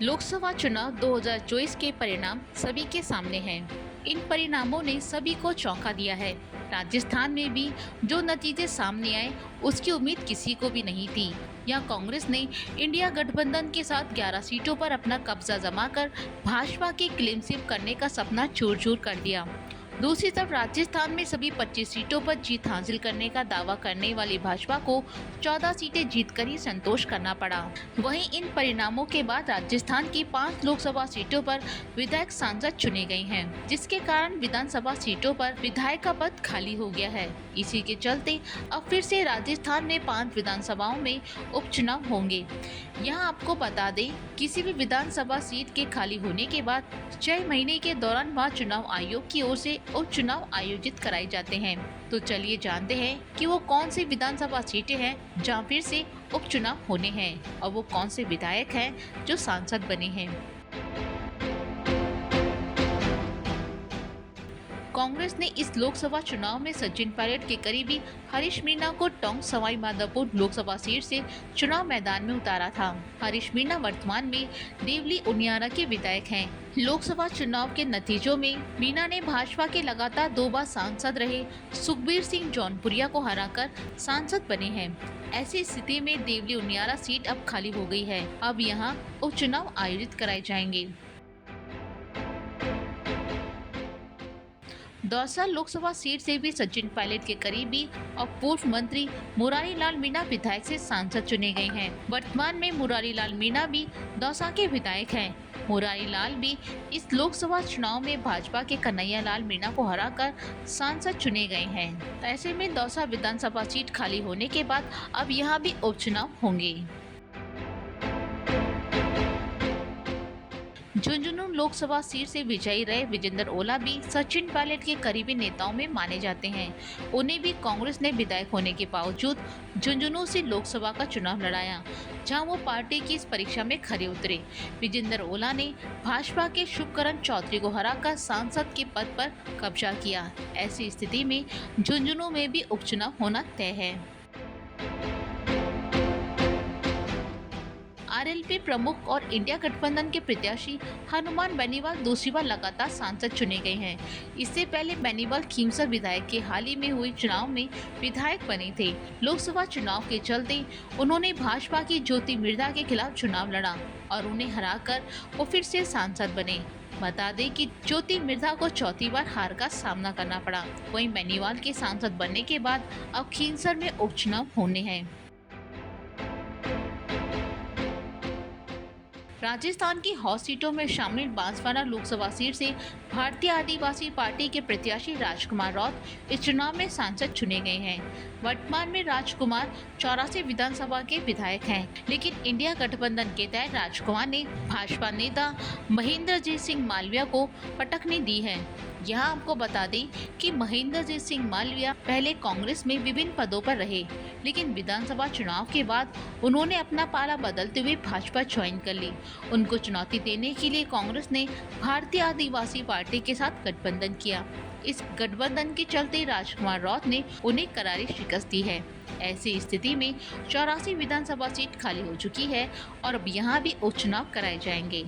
लोकसभा चुनाव 2024 के परिणाम सभी के सामने हैं। इन परिणामों ने सभी को चौंका दिया है। राजस्थान में भी जो नतीजे सामने आए उसकी उम्मीद किसी को भी नहीं थी। यहाँ कांग्रेस ने इंडिया गठबंधन के साथ 11 सीटों पर अपना कब्जा जमाकर भाजपा की क्लीन स्वीप करने का सपना चूर चूर कर दिया। दूसरी तरफ राजस्थान में सभी 25 सीटों पर जीत हासिल करने का दावा करने वाली भाजपा को 14 सीटें जीतकर ही संतोष करना पड़ा। वहीं इन परिणामों के बाद राजस्थान की 5 लोकसभा सीटों पर विधायक सांसद चुने गए हैं, जिसके कारण विधानसभा सीटों पर विधायक का पद खाली हो गया है। इसी के चलते अब फिर से राजस्थान में 5 विधानसभाओं में उपचुनाव होंगे। यहाँ आपको बता दें, किसी भी विधानसभा सीट के खाली होने के बाद 6 महीने के दौरान वहाँ चुनाव आयोग की ओर से उपचुनाव आयोजित कराए जाते हैं। तो चलिए जानते हैं कि वो कौन सी विधानसभा सीटें हैं जहाँ फिर से उपचुनाव होने हैं और वो कौन से विधायक हैं जो सांसद बने हैं। कांग्रेस ने इस लोकसभा चुनाव में सचिन पायलट के करीबी हरीश मीणा को टोंक सवाई माधोपुर लोकसभा सीट से चुनाव मैदान में उतारा था। हरीश मीणा वर्तमान में देवली उनियारा के विधायक हैं। लोकसभा चुनाव के नतीजों में मीणा ने भाजपा के लगातार 2 बार सांसद रहे सुखबीर सिंह जौनपुरिया को हराकर सांसद बने हैं। ऐसी स्थिति में देवली उनियारा सीट अब खाली हो गई है। अब यहाँ उपचुनाव आयोजित कराए जाएंगे। दौसा लोकसभा सीट से भी सचिन पायलट के करीबी और पूर्व मंत्री मुरारी लाल मीणा विधायक से सांसद चुने गए हैं। वर्तमान में मुरारी लाल मीणा भी दौसा के विधायक हैं। मुरारी लाल भी इस लोकसभा चुनाव में भाजपा के कन्हैया लाल मीणा को हराकर सांसद चुने गए हैं। ऐसे में दौसा विधानसभा सीट खाली होने के बाद अब यहाँ भी उपचुनाव होंगे। झुंझुनू लोकसभा सीट से विजयी रहे विजेंद्र ओला भी सचिन पायलट के करीबी नेताओं में माने जाते हैं। उन्हें भी कांग्रेस ने विधायक होने के बावजूद झुंझुनू से लोकसभा का चुनाव लड़ाया, जहां वो पार्टी की इस परीक्षा में खरे उतरे। विजेंद्र ओला ने भाजपा के शुभकरण चौधरी को हराकर सांसद के पद पर कब्जा किया। ऐसी स्थिति में झुंझुनू में भी उपचुनाव होना तय है। आरएलपी प्रमुख और इंडिया गठबंधन के प्रत्याशी हनुमान बेनीवाल दूसरी बार लगातार सांसद चुने गए हैं। इससे पहले बेनीवाल खींवसर विधायक के हाल ही में हुए चुनाव में विधायक बने थे। लोकसभा चुनाव के चलते उन्होंने भाजपा की ज्योति मिर्धा के खिलाफ चुनाव लड़ा और उन्हें हराकर वो फिर से सांसद बने। बता दें कि ज्योति मिर्धा को चौथी बार हार का सामना करना पड़ा। वहीं बेनीवाल के सांसद बनने के बाद अब खींवसर में उपचुनाव होने हैं। राजस्थान की हौस सीटों में शामिल बांसवाड़ा लोकसभा सीट से भारतीय आदिवासी पार्टी के प्रत्याशी राजकुमार रौत इस चुनाव में सांसद चुने गए हैं। वर्तमान में राजकुमार 84 विधानसभा के विधायक हैं, लेकिन इंडिया गठबंधन के तहत राजकुमार ने भाजपा नेता महेंद्रजीत सिंह मालविया को पटकनी दी है। यहाँ आपको बता दें कि महेंद्रजीत सिंह मालविया पहले कांग्रेस में विभिन्न पदों पर रहे, लेकिन विधानसभा चुनाव के बाद उन्होंने अपना पाला बदलते हुए भाजपा ज्वाइन कर ली। उनको चुनौती देने के लिए कांग्रेस ने भारतीय आदिवासी पार्टी के साथ गठबंधन किया। इस गठबंधन के चलते राजकुमार रौत ने उन्हें करारी शिकस्त दी है। ऐसी स्थिति में 84 विधानसभा सीट खाली हो चुकी है और अब यहाँ भी उपचुनाव कराए जाएंगे।